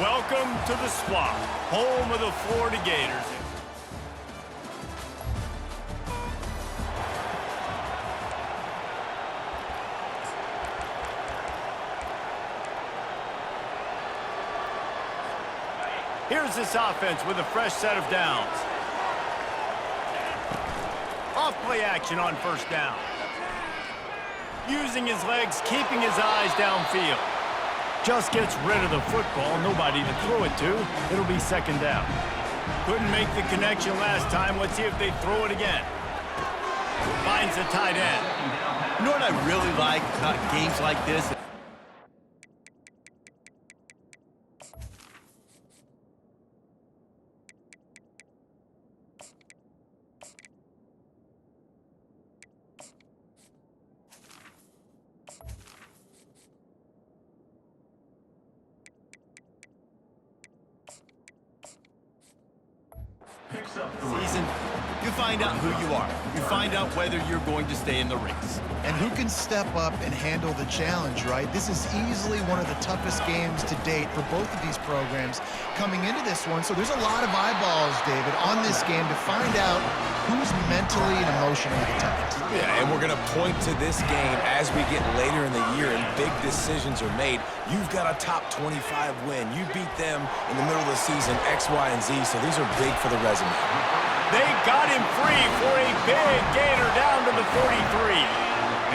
Welcome to the Swamp, home of the Florida Gators. Here's this offense with a fresh set of downs. Off-play action on first down. Using his legs, keeping his eyes downfield. Just gets rid of the football, nobody to throw it to. It'll be second down. Couldn't make the connection last time. Let's see if they throw it again. Finds the tight end. You know what I really like about games like this? Season, you find out who you are. You find out whether you're going to stay in the race. And who can step up and handle the challenge, right? This is easily one of the toughest games to date for both of these programs coming into this one. So there's a lot of eyeballs, David, on this game to find out who's mentally and emotionally the toughest. Yeah, and we're going to point to this game as we get later in the year and big decisions are made. You've got a top 25 win. You beat them in the middle of the season, X, Y, and Z, so these are big for the resume. They got him free for a big gator down to the 43.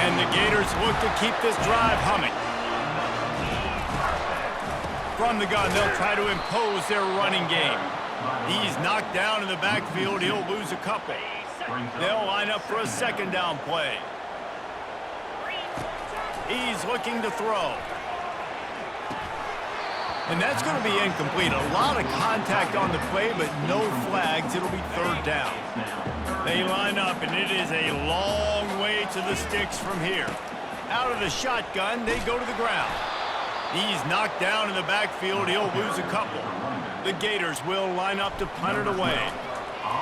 And the Gators look to keep this drive humming. From the gun, they'll try to impose their running game. He's knocked down in the backfield. He'll lose a couple. They'll line up for a second down play. He's looking to throw. And that's going to be incomplete. A lot of contact on the play, but no flags. It'll be third down. They line up, and it is a long way to the sticks from here. Out of the shotgun, they go to the ground. He's knocked down in the backfield. He'll lose a couple. The Gators will line up to punt it away.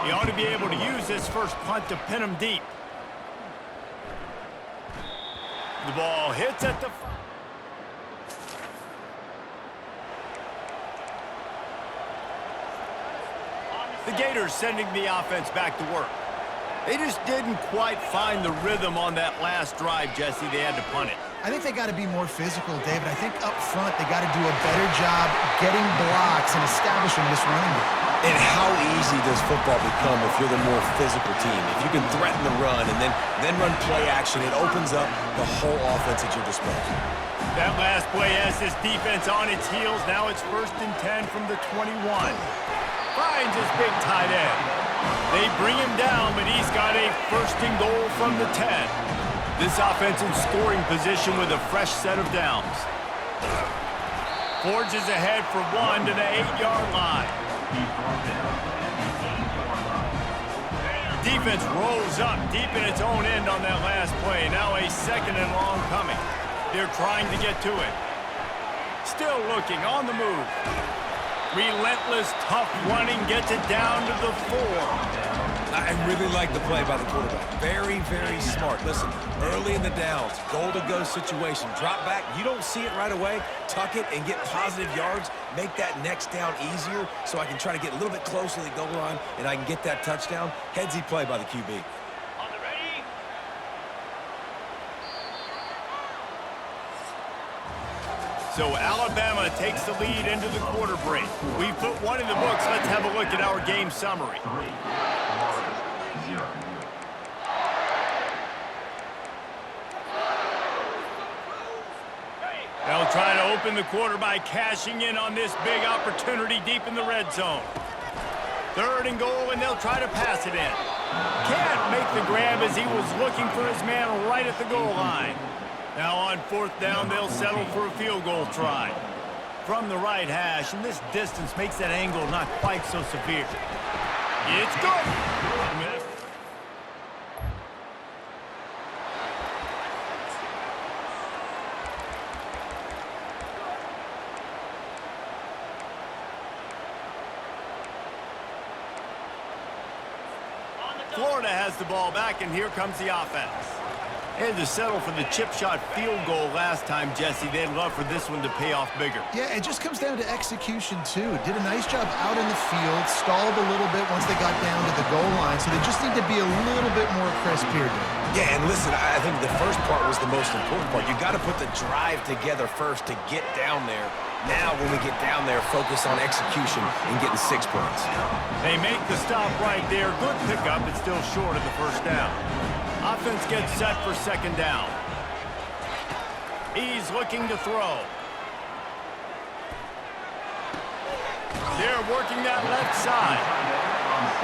He ought to be able to use this first punt to pin him deep. The ball hits at the... The Gators sending the offense back to work. They just didn't quite find the rhythm on that last drive, Jesse. They had to punt it. I think they got to be more physical, David. I think up front they got to do a better job getting blocks and establishing this running game. And how easy does football become if you're the more physical team? If you can threaten the run and then run play action, it opens up the whole offense at your disposal. That last play has this defense on its heels. Now it's 1st and 10 from the 21. Finds his big tight end. They bring him down, but he's got a 1st and goal from the 10. This offense in scoring position with a fresh set of downs. Forges ahead for one to the 8-yard line. Defense rolls up deep in its own end on that last play. Now a 2nd and long coming. They're trying to get to it. Still looking on the move. Relentless, tough running, gets it down to the 4. I really like the play by the quarterback. Very, very smart. Listen, early in the downs, goal-to-go situation. Drop back, you don't see it right away. Tuck it and get positive yards. Make that next down easier so I can try to get a little bit closer to the goal line and I can get that touchdown. Headsy play by the QB. So Alabama takes the lead into the quarter break. We've put one in the books. Let's have a look at our game summary. They'll try to open the quarter by cashing in on this big opportunity deep in the red zone. 3rd and goal, and they'll try to pass it in. Can't make the grab as he was looking for his man right at the goal line. Now on 4th down, they'll settle for a field goal try. From the right hash, and this distance makes that angle not quite so severe. It's good. Florida has the ball back, and here comes the offense. They had to settle for the chip shot field goal last time, Jesse. They'd love for this one to pay off bigger. Yeah, it just comes down to execution, too. Did a nice job out in the field, stalled a little bit once they got down to the goal line, so they just need to be a little bit more crisp here, Dave. Yeah, and listen, I think the first part was the most important part. You got to put the drive together first to get down there. Now, when we get down there, focus on execution and getting 6 points. They make the stop right there. Good pickup. It's still short of the first down. Offense gets set for second down. He's looking to throw. They're working that left side.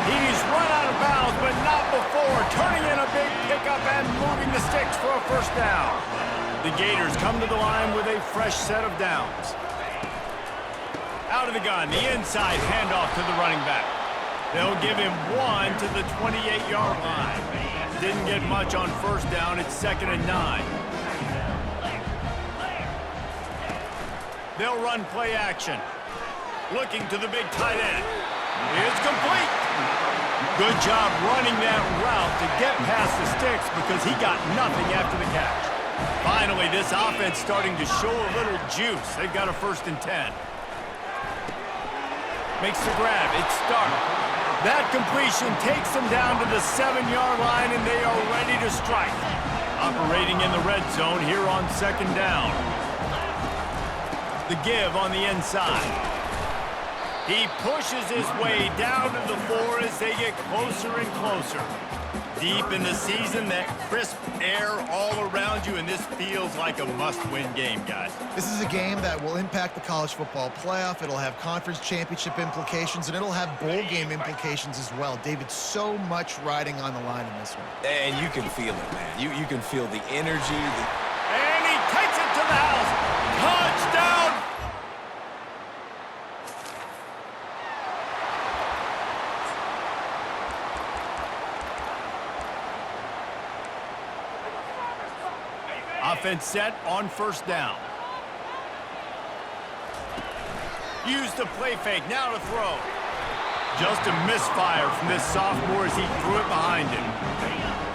He's run out of bounds, but not before. Turning in a big pickup and moving the sticks for a first down. The Gators come to the line with a fresh set of downs. Out of the gun, the inside handoff to the running back. They'll give him 1 to the 28-yard line. Didn't get much on first down. It's 2nd and 9. They'll run play action. Looking to the big tight end. It's complete. Good job running that route to get past the sticks because he got nothing after the catch. Finally, this offense starting to show a little juice. They've got a 1st and 10. Makes the grab. It's Stark. That completion takes them down to the 7-yard line, and they are ready to strike. Operating in the red zone here on 2nd down. The give on the inside. He pushes his way down to the 4 as they get closer and closer. Deep in the season, that crisp air all around you, and this feels like a must-win game, guys. This is a game that will impact the college football playoff. It'll have conference championship implications, and it'll have bowl game implications as well. David, so much riding on the line in this one. And you can feel it, man. You can feel the energy. And he takes it to the house. Touchdown! Offense set on first down. Use the play fake, now to throw. Just a misfire from this sophomore as he threw it behind him.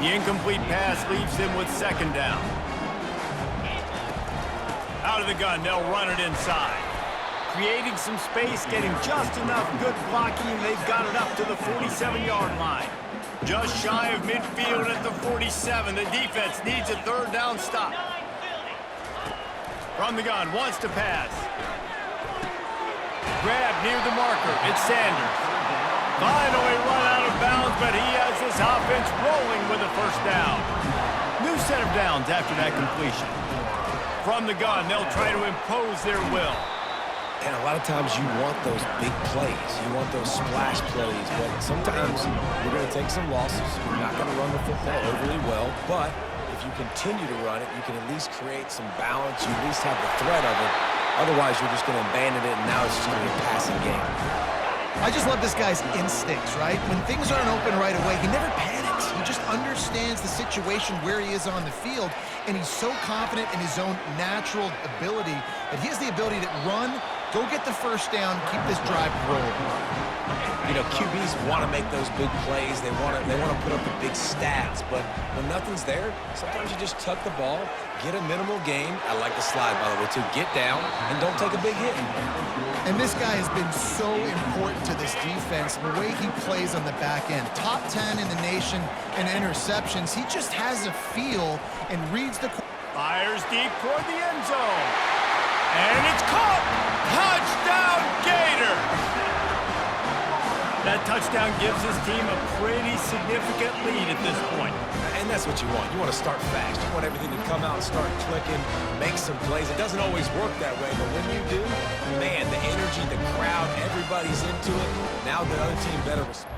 The incomplete pass leaves him with 2nd down. Out of the gun, they'll run it inside. Creating some space, getting just enough good blocking, and they've got it up to the 47-yard line. Just shy of midfield at the 47. The defense needs a 3rd down stop. From the gun, wants to pass. Grab near the marker. It's Sanders. Finally run out of bounds, but he has this offense rolling with a 1st down. New set of downs after that completion. From the gun, they'll try to impose their will. And a lot of times you want those big plays. You want those splash plays. But sometimes you're going to take some losses. You're not going to run the football overly well. But if you continue to run it, you can at least create some balance. You at least have the threat of it. Otherwise, you're just going to abandon it, and now it's just going to be a passing game. I just love this guy's instincts, right? When things aren't open right away, he never panics. He just understands the situation where he is on the field, and he's so confident in his own natural ability that he has the ability to run, go get the 1st down, keep this drive rolling. You know, QBs want to make those big plays. They want to put up the big stats. But when nothing's there, sometimes you just tuck the ball, get a minimal gain. I like the slide, by the way, too. Get down and don't take a big hit. And this guy has been so important to this defense, the way he plays on the back end. Top 10 in the nation in interceptions. He just has a feel and reads the... Fires deep toward the end zone. And it's caught! Touchdown, Gators! That touchdown gives his team a pretty significant lead at this point. And that's what you want. You want to start fast. You want everything to come out and start clicking, make some plays. It doesn't always work that way, but when you do, man, the energy, the crowd, everybody's into it. Now the other team better respond.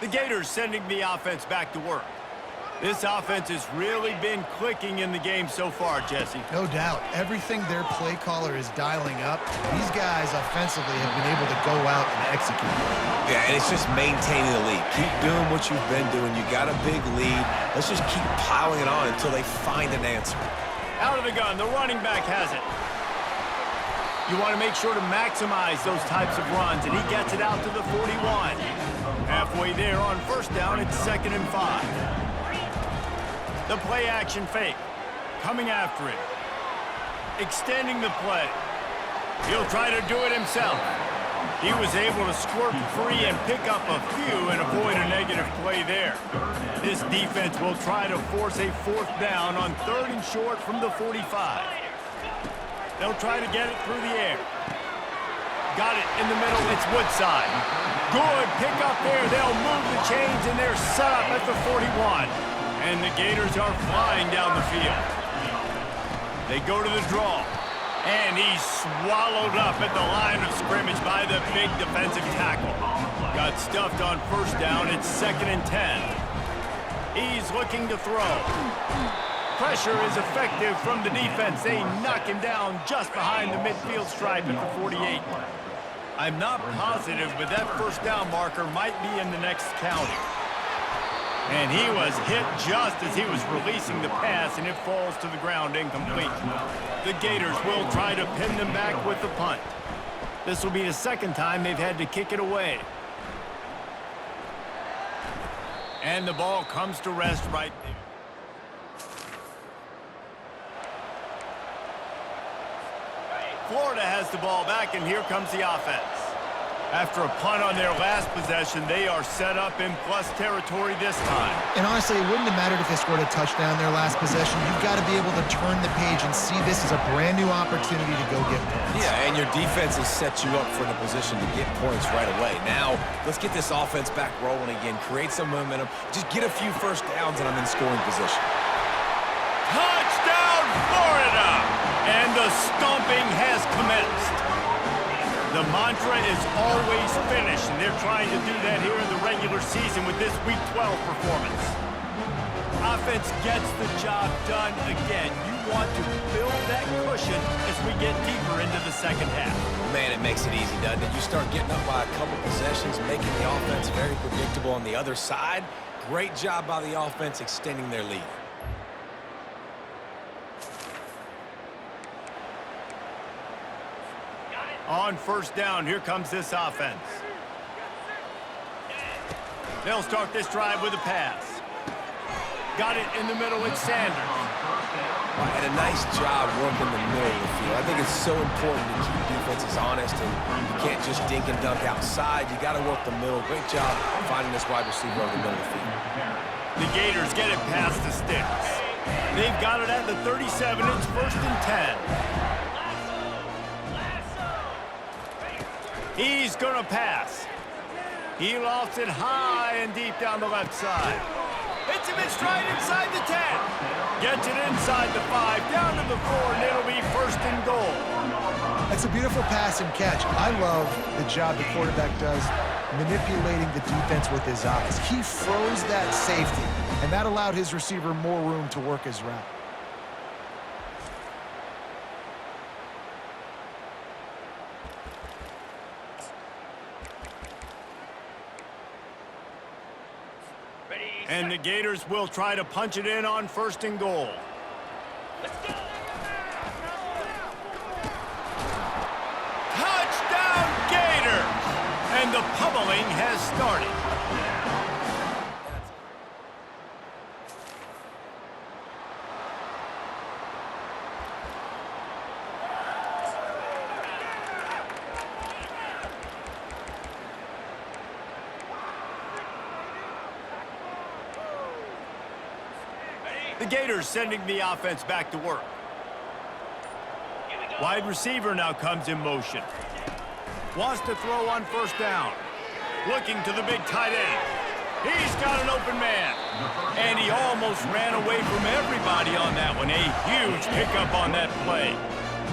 The Gators sending the offense back to work. This offense has really been clicking in the game so far, Jesse. No doubt. Everything their play caller is dialing up, these guys offensively have been able to go out and execute. Yeah, and it's just maintaining the lead. Keep doing what you've been doing. You got a big lead. Let's just keep piling it on until they find an answer. Out of the gun, the running back has it. You want to make sure to maximize those types of runs, and he gets it out to the 41. Halfway there on first down, it's 2nd and 5. The play action fake. Coming after it. Extending the play. He'll try to do it himself. He was able to squirt free and pick up a few and avoid a negative play there. This defense will try to force a 4th down on 3rd and short from the 45. They'll try to get it through the air. Got it in the middle. It's Woodside. Good pick up there. They'll move the chains, and they're set up at the 41. And the Gators are flying down the field. They go to the draw. And he's swallowed up at the line of scrimmage by the big defensive tackle. Got stuffed on first down. It's 2nd and 10. He's looking to throw. Pressure is effective from the defense. They knock him down just behind the midfield stripe at the 48. I'm not positive, but that first down marker might be in the next county. And he was hit just as he was releasing the pass, and it falls to the ground incomplete. The Gators will try to pin them back with the punt. This will be the 2nd time they've had to kick it away. And the ball comes to rest right there. Florida has the ball back, and here comes the offense. After a punt on their last possession, they are set up in plus territory this time. And honestly, it wouldn't have mattered if they scored a touchdown their last possession. You've got to be able to turn the page and see this as a brand new opportunity to go get points. Yeah, and your defense has set you up for the position to get points right away. Now, let's get this offense back rolling again, create some momentum, just get a few first downs, and I'm in scoring position. Touchdown, Florida! And the stomping has commenced. The mantra is always finish, and they're trying to do that here in the regular season with this Week 12 performance. Offense gets the job done again. You want to build that cushion as we get deeper into the second half. Man, it makes it easy, doesn't it? You start getting up by a couple possessions, making the offense very predictable on the other side. Great job by the offense extending their lead. On first down, here comes this offense. They'll start this drive with a pass. Got it in the middle, it's Sanders. And a nice job working the middle of the field. I think it's so important to keep defenses honest, and you can't just dink and dunk outside. You got to work the middle. Great job finding this wide receiver over the middle of the field. The Gators get it past the sticks. They've got it at the 37. It's 1st and 10. He's going to pass. He lofts it high and deep down the left side. Hits him in stride inside the 10. Gets it inside the 5, down to the 4, and it'll be 1st and goal. That's a beautiful pass and catch. I love the job the quarterback does manipulating the defense with his eyes. He froze that safety, and that allowed his receiver more room to work his route. And the Gators will try to punch it in on 1st and goal. Touchdown, Gators! And the pummeling has started. The Gators sending the offense back to work. Wide receiver now comes in motion. Wants to throw on first down. Looking to the big tight end. He's got an open man. And he almost ran away from everybody on that one. A huge pickup on that play.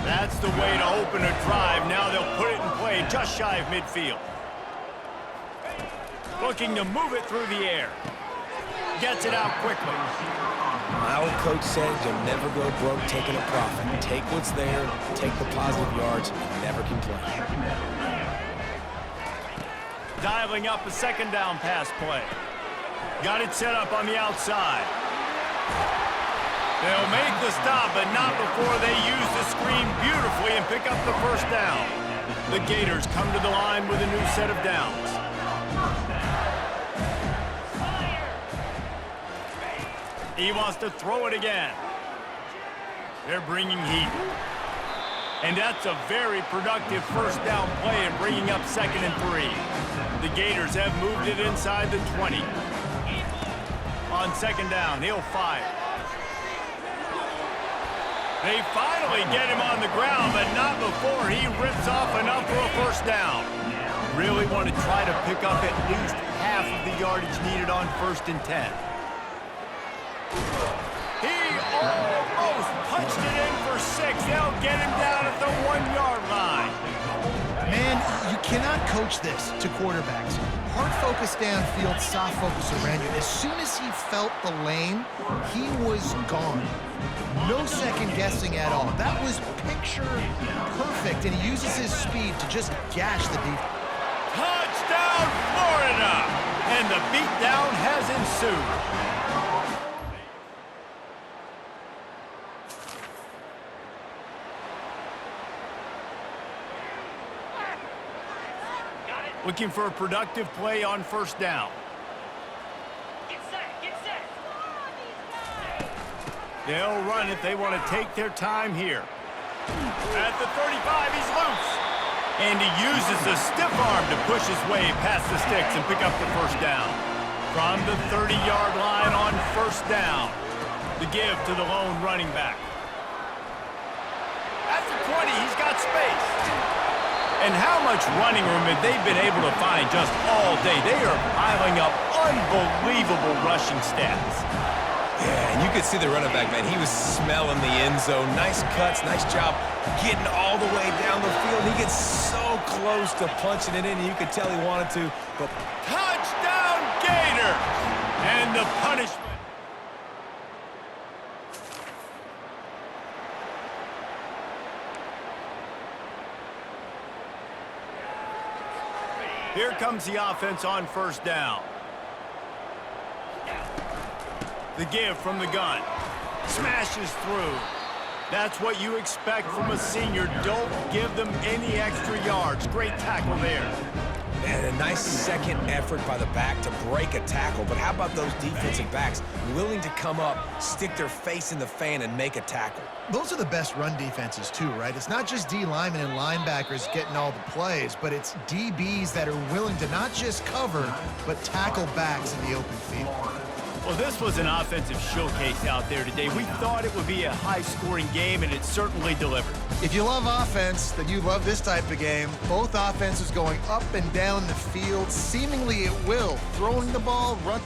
That's the way to open a drive. Now they'll put it in play just shy of midfield. Looking to move it through the air. Gets it out quickly. My old coach said you'll never go broke taking a profit. Take what's there, take the positive yards, and never complain. Dialing up a 2nd down pass play. Got it set up on the outside. They'll make the stop, but not before they use the screen beautifully and pick up the first down. The Gators come to the line with a new set of downs. He wants to throw it again. They're bringing heat. And that's a very productive first down play and bringing up 2nd and 3. The Gators have moved it inside the 20. On 2nd down, he'll fire. They finally get him on the ground, but not before he rips off enough for a first down. Really want to try to pick up at least half of the yardage needed on 1st and 10. He almost punched it in for 6. They'll get him down at the 1-yard line. Man, you cannot coach this to quarterbacks. Hard focus downfield, soft focus around you. As soon as he felt the lane, he was gone. No second guessing at all. That was picture perfect, and he uses his speed to just gash the defense. Touchdown, Florida! And the beatdown has ensued. Looking for a productive play on 1st down. Get set. They'll run it. They want to take their time here. At the 35, he's loose. And he uses the stiff arm to push his way past the sticks and pick up the first down. From the 30-yard line on 1st down. The give to the lone running back. At the 20, he's got space. And how much running room have they been able to find just all day? They are piling up unbelievable rushing stats. Yeah, and you could see the running back, man. He was smelling the end zone. Nice cuts, nice job getting all the way down the field. He gets so close to punching it in, and you could tell he wanted to. But Touchdown, Gator! And the punishment. Here comes the offense on 1st down. The give from the gun. Smashes through. That's what you expect from a senior. Don't give them any extra yards. Great tackle there. and a nice second effort by the back to break a tackle. But how about those defensive backs willing to come up, stick their face in the fan, and make a tackle? Those are the best run defenses too, right? It's not just D linemen and linebackers getting all the plays, but it's DBs that are willing to not just cover, but tackle backs in the open field. Well, this was an offensive showcase out there today. We thought it would be a high-scoring game, and it certainly delivered. If you love offense, then you love this type of game. Both offenses going up and down the field, seemingly at will, throwing the ball, run.